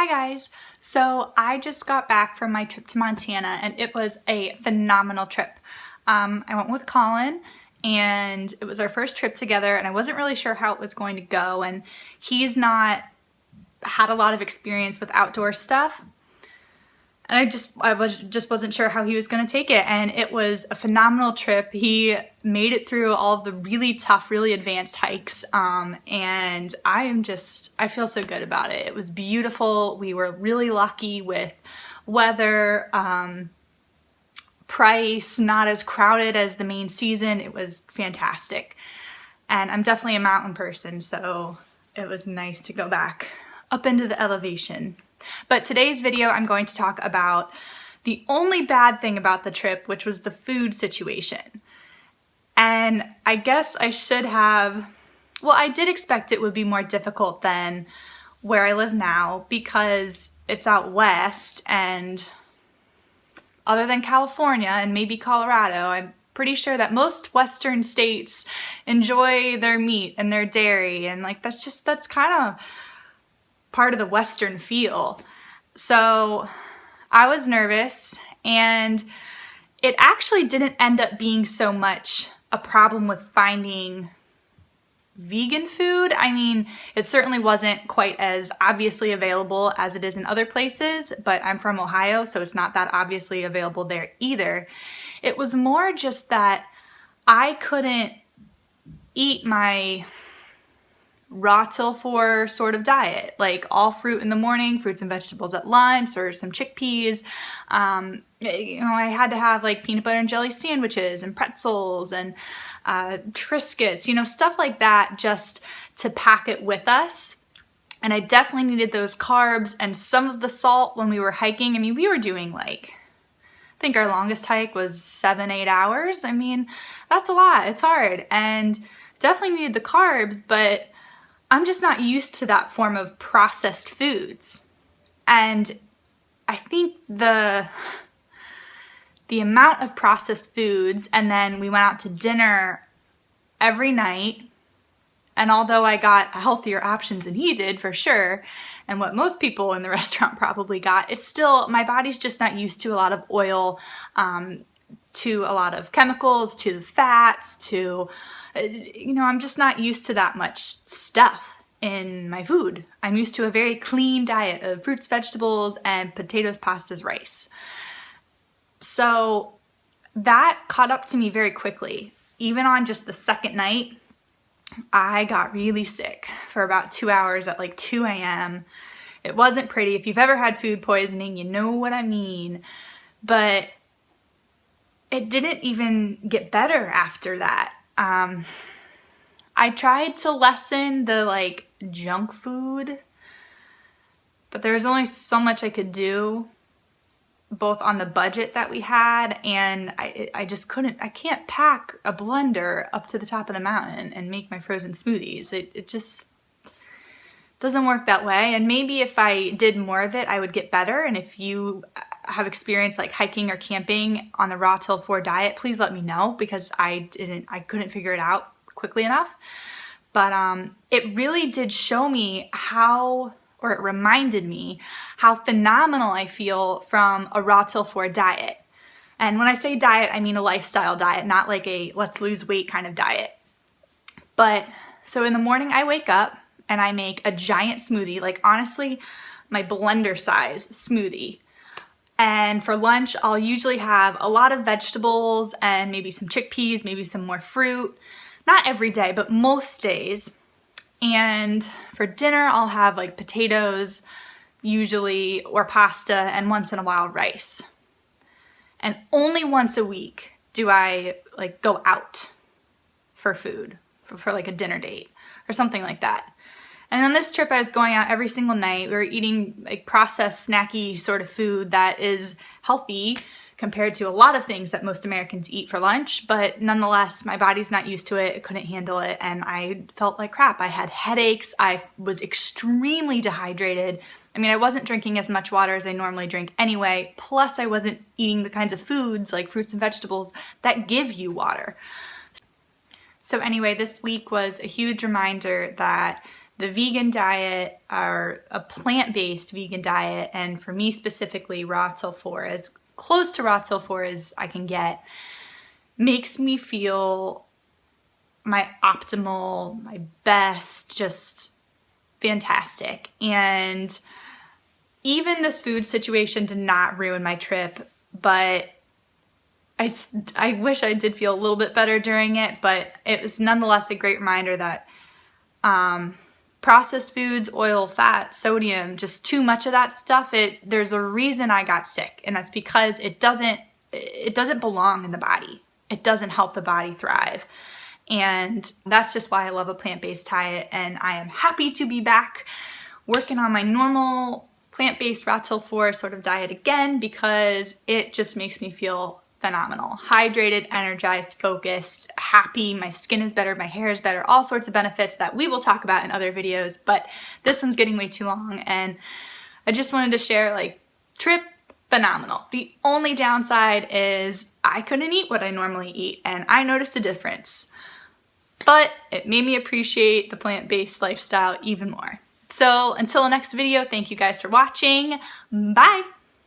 Hi guys! So I just got back from my trip to Montana and it was a phenomenal trip. I went with Colin and it was our first trip together and I wasn't really sure how it was going to go, and he's not had a lot of experience with outdoor stuff. And I wasn't sure how he was going to take it, and it was a phenomenal trip. He made it through all of the really tough, really advanced hikes, and I feel so good about it. It was beautiful. We were really lucky with weather, price, not as crowded as the main season. It was fantastic. And I'm definitely a mountain person, so it was nice to go back up into the elevation. But today's video, I'm going to talk about the only bad thing about the trip, which was the food situation. And I guess I should have, well, I did expect it would be more difficult than where I live now because it's out west, and other than California and maybe Colorado, I'm pretty sure that most western states enjoy their meat and their dairy, and like that's kind of part of the western feel. So I was nervous, and it actually didn't end up being so much a problem with finding vegan food. I mean, it certainly wasn't quite as obviously available as it is in other places, but I'm from Ohio, so it's not that obviously available there either. It was more just that I couldn't eat my raw till 4 sort of diet, like all fruit in the morning, fruits and vegetables at lunch, or some chickpeas. I had to have like peanut butter and jelly sandwiches and pretzels and Triscuits, stuff like that, just to pack it with us. And I definitely needed those carbs and some of the salt when we were hiking. I mean, we were doing I think our longest hike was 7-8 hours. I mean, that's a lot. It's hard, and definitely needed the carbs, but I'm just not used to that form of processed foods. And I think the amount of processed foods, and then we went out to dinner every night, and although I got healthier options than he did for sure, and what most people in the restaurant probably got, it's still, my body's just not used to a lot of oil, to a lot of chemicals, to the fats, to I'm just not used to that much stuff in my food. I'm used to a very clean diet of fruits, vegetables, and potatoes, pastas, rice. So that caught up to me very quickly. Even on just the second night, I got really sick for about 2 hours at 2 a.m. It wasn't pretty. If you've ever had food poisoning, you know what I mean. But it didn't even get better after that. I tried to lessen the junk food, but there was only so much I could do, both on the budget that we had, and I just couldn't. I can't pack a blender up to the top of the mountain and make my frozen smoothies. It just doesn't work that way. And maybe if I did more of it, I would get better. And if you have experience hiking or camping on the raw till 4 diet, please let me know, because I couldn't figure it out quickly enough. But it really did show me it reminded me how phenomenal I feel from a raw till 4 diet. And when I say diet, I mean a lifestyle diet, not like a let's lose weight kind of diet. But so in the morning I wake up and I make a giant smoothie, honestly, my blender size smoothie. And for lunch, I'll usually have a lot of vegetables and maybe some chickpeas, maybe some more fruit. Not every day, but most days. And for dinner, I'll have potatoes, usually, or pasta, and once in a while, rice. And only once a week do I go out for food, for a dinner date or something like that. And on this trip, I was going out every single night. We were eating processed, snacky sort of food that is healthy compared to a lot of things that most Americans eat for lunch, but nonetheless, my body's not used to it. I couldn't handle it, and I felt like crap. I had headaches. I was extremely dehydrated. I mean, I wasn't drinking as much water as I normally drink anyway, plus I wasn't eating the kinds of foods like fruits and vegetables that give you water. So anyway, this week was a huge reminder that the vegan diet, or a plant-based vegan diet, and for me specifically, raw till 4, as close to raw till 4 as I can get, makes me feel my optimal, my best, just fantastic. And even this food situation did not ruin my trip, but I wish I did feel a little bit better during it, but it was nonetheless a great reminder that processed foods, oil, fat, sodium, just too much of that stuff, there's a reason I got sick, and that's because it doesn't belong in the body. It doesn't help the body thrive. And that's just why I love a plant-based diet, and I am happy to be back working on my normal plant-based raw till 4 sort of diet again, because it just makes me feel phenomenal. Hydrated, energized, focused, happy, my skin is better, my hair is better, all sorts of benefits that we will talk about in other videos, but this one's getting way too long, and I just wanted to share, like, trip, phenomenal. The only downside is I couldn't eat what I normally eat, and I noticed a difference. But it made me appreciate the plant-based lifestyle even more. So until the next video, thank you guys for watching. Bye!